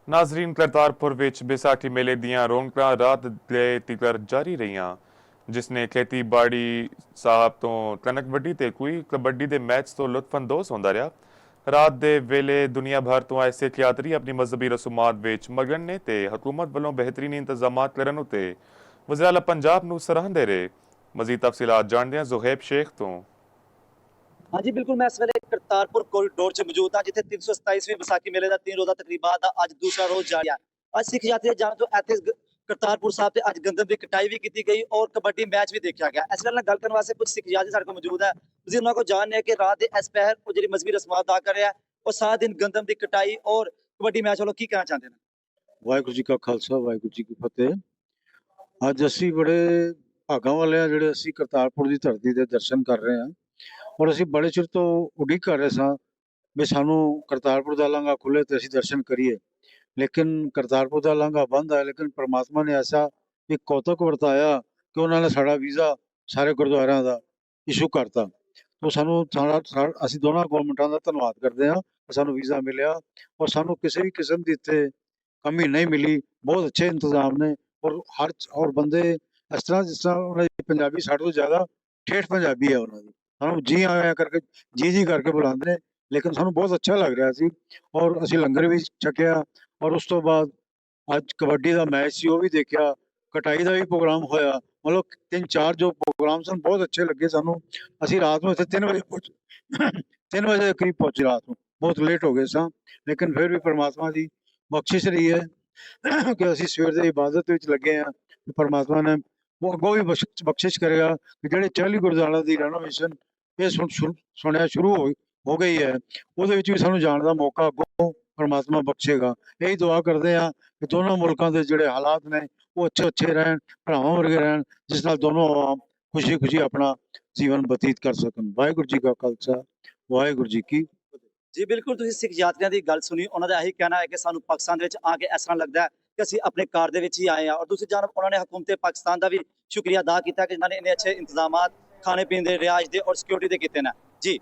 ਨਾਜ਼ਰੀਨ ਕਰਤਾਰਪੁਰ ਵਿੱਚ ਵਿਸਾਖੀ ਮੇਲੇ ਦੀਆਂ ਰੌਣਕਾਂ ਰਾਤ ਦੇ ਤੀਕਰ ਜਾਰੀ ਰਹੀਆਂ ਜਿਸ ਨੇ ਖੇਤੀਬਾੜੀ ਸਾਹਿਬ ਤੋਂ ਕਣਕ ਵੱਢੀ ਤੇ ਕੋਈ ਕਬੱਡੀ ਦੇ ਮੈਚ ਤੋਂ ਲੁਤਫਅੰਦੋਜ਼ ਹੁੰਦਾ ਰਿਹਾ। ਰਾਤ ਦੇ ਵੇਲੇ ਦੁਨੀਆ ਭਰ ਤੋਂ ਆਏ ਸਿੱਖ ਯਾਤਰੀ ਆਪਣੀ ਮਜ਼ਹਬੀ ਰਸੂਮਾਤ ਵਿੱਚ ਮਗਨ ਨੇ ਤੇ ਹਕੂਮਤ ਵੱਲੋਂ ਬਿਹਤਰੀਨ ਇੰਤਜ਼ਾਮਾਤ ਕਰਨ ਉਤੇ ਵਜ਼ੀਰ ਆਲਾ ਪੰਜਾਬ ਨੂੰ ਸਰਾਹੁੰਦੇ ਰਹੇ। ਮਜ਼ੀਦ ਤਫਸੀਲਾਤ ਜਾਣਦੇ ਹਾਂ ਜ਼ੁਹੈਬ ਸ਼ੇਖ ਤੋਂ। हाँ जी बिल्कुल, मैं इस वेले करतारपुर कॉरिडोर च मौजूद हाँ जिथे 327वीं विसाखी मेले का 3 रोज़ा तकरीबा का अज दूसरा रोज जारी है। अज सिख यात्री जाने तो इत्थे करतारपुर साहब से अज गंदम की कटाई भी की गई और कबड्डी मैच भी देखा गया। इस गल गल करने वास्ते कुछ सिख यात्री साडे कोल मौजूद है। तुसीं उन्हां कोल जानने कि रात के इस पहर वो जिहड़ी मजहबी रस्मात अदा कर रहा है और सारा दिन गंदम की कटाई और कबड्डी मैच वालों की कहना चाहते हैं। वाहिगुरू जी का खालसा वाहिगुरू जी की फतेह। अज असी बड़े भागां वाले हैं जिहड़े असी करतारपुर की धरती के दर्शन कर रहे हैं और ਅਸੀਂ ਬੜੇ ਚਿਰ ਤੋਂ ਉਡੀਕ ਕਰ ਰਹੇ ਸਾਂ ਵੀ ਸਾਨੂੰ ਕਰਤਾਰਪੁਰ ਦਾ ਲਾਂਘਾ ਖੁੱਲੇ ਤੇ ਅਸੀਂ ਦਰਸ਼ਨ ਕਰੀਏ, ਲੇਕਿਨ ਕਰਤਾਰਪੁਰ ਦਾ ਲਾਂਘਾ ਬੰਦ ਹੈ। ਲੇਕਿਨ परमात्मा ਨੇ ਐਸਾ ਇੱਕ ਕੌਤਕ ਵਰਤਾਇਆ ਕਿ ਉਹਨਾਂ ਨੇ ਸਾਡਾ ਵੀਜ਼ਾ ਸਾਰੇ ਗੁਰਦੁਆਰਿਆਂ ਦਾ ਇਸ਼ੂ ਕਰਤਾ। तो ਸਾਨੂੰ ਅਸੀਂ ਦੋਨਾਂ ਗਵਰਨਮੈਂਟਾਂ ਦਾ ਧੰਨਵਾਦ ਕਰਦੇ ਹਾਂ ਕਿ ਸਾਨੂੰ ਵੀਜ਼ਾ ਮਿਲਿਆ ਔਰ ਸਾਨੂੰ ਕਿਸੇ ਵੀ ਕਿਸਮ ਦੀ ਇੱਥੇ ਕਮੀ ਨਹੀਂ ਮਿਲੀ। ਬਹੁਤ ਅੱਛੇ ਇੰਤਜ਼ਾਮ ਨੇ ਔਰ ਬੰਦੇ ਇਸ ਤਰ੍ਹਾਂ ਜਿਸ ਤਰ੍ਹਾਂ ਉਹਨਾਂ ਦੀ ਪੰਜਾਬੀ ਸਾਡੇ ਤੋਂ ਜ਼ਿਆਦਾ ਠੇਠ ਪੰਜਾਬੀ ਹੈ ਉਹਨਾਂ ਦੀ। ਸਾਨੂੰ ਜੀ ਆਇਆ ਕਰਕੇ ਜੀ ਕਰਕੇ ਬੁਲਾਉਂਦੇ ਨੇ, ਲੇਕਿਨ ਸਾਨੂੰ ਬਹੁਤ ਅੱਛਾ ਲੱਗ ਰਿਹਾ ਸੀ ਔਰ ਅਸੀਂ ਲੰਗਰ ਵੀ ਛਕਿਆ ਔਰ ਉਸ ਤੋਂ ਬਾਅਦ ਅੱਜ ਕਬੱਡੀ ਦਾ ਮੈਚ ਸੀ ਉਹ ਵੀ ਦੇਖਿਆ, ਕਟਾਈ ਦਾ ਵੀ ਪ੍ਰੋਗਰਾਮ ਹੋਇਆ। ਮਤਲਬ 3-4 ਜੋ ਪ੍ਰੋਗਰਾਮ ਸਨ ਬਹੁਤ ਅੱਛੇ ਲੱਗੇ ਸਾਨੂੰ। ਅਸੀਂ ਰਾਤ ਨੂੰ ਇੱਥੇ 3 ਵਜੇ 3 ਵਜੇ ਦੇ ਕਰੀਬ ਪਹੁੰਚੇ, ਰਾਤ ਨੂੰ ਬਹੁਤ ਲੇਟ ਹੋ ਗਏ ਸਾਂ, ਲੇਕਿਨ ਫਿਰ ਵੀ परमात्मा ਦੀ ਬਖਸ਼ਿਸ਼ ਰਹੀ ਹੈ ਕਿ ਅਸੀਂ ਸਵੇਰ ਦੀ ਇਬਾਦਤ ਵਿੱਚ ਲੱਗੇ ਹਾਂ। परमात्मा ਨੇ ਉਹ ਅੱਗੋਂ ਵੀ ਬਖਸ਼ਿਸ਼ ਕਰੇਗਾ ਕਿ ਜਿਹੜੇ 40 ਗੁਰਦੁਆਰਿਆਂ ਦੀ ਰੈਨੋਵੇਸ਼ਨ ਇਹ ਸੁਣਿਆ ਸ਼ੁਰੂ ਹੋ ਗਈ ਹੈ, ਉਹਦੇ ਵਿੱਚ ਵੀ ਸਾਨੂੰ ਜਾਣ ਦਾ ਮੌਕਾ ਅੱਗੋਂ परमात्मा ਬਖਸ਼ੇਗਾ। ਇਹੀ ਦੁਆ ਕਰਦੇ ਹਾਂ ਕਿ ਦੋਨੋਂ ਮੁਲਕਾਂ ਦੇ ਜਿਹੜੇ ਹਾਲਾਤ ਨੇ ਉਹ ਅੱਛੇ ਰਹਿਣ, ਭਰਾਵਾਂ ਵਰਗੇ ਰਹਿਣ, ਜਿਸ ਨਾਲ ਦੋਨੋਂ ਆਵਾਮ ਖੁਸ਼ੀ ਆਪਣਾ ਜੀਵਨ ਬਤੀਤ ਕਰ ਸਕਣ। ਵਾਹਿਗੁਰੂ ਜੀ ਕਾ ਖਾਲਸਾ ਵਾਹਿਗੁਰੂ ਜੀ ਕੀ जी बिल्कुल, तुसीं सिख यात्रियों की गल सुनी, उन्होंने यही कहना है कि सानू पाकिस्तान दे विच आके इस तरह लगता है कि असीं अपने घर दे विच ही आए हैं। और दूसरी जानब उन्होंने हुकूमत पाकिस्तान का भी शुक्रिया अदा किया कि जिन्होंने इन्ने अच्छे इंतजाम खाने पीने के रिहायश के और सिक्योरिटी के किए हैं।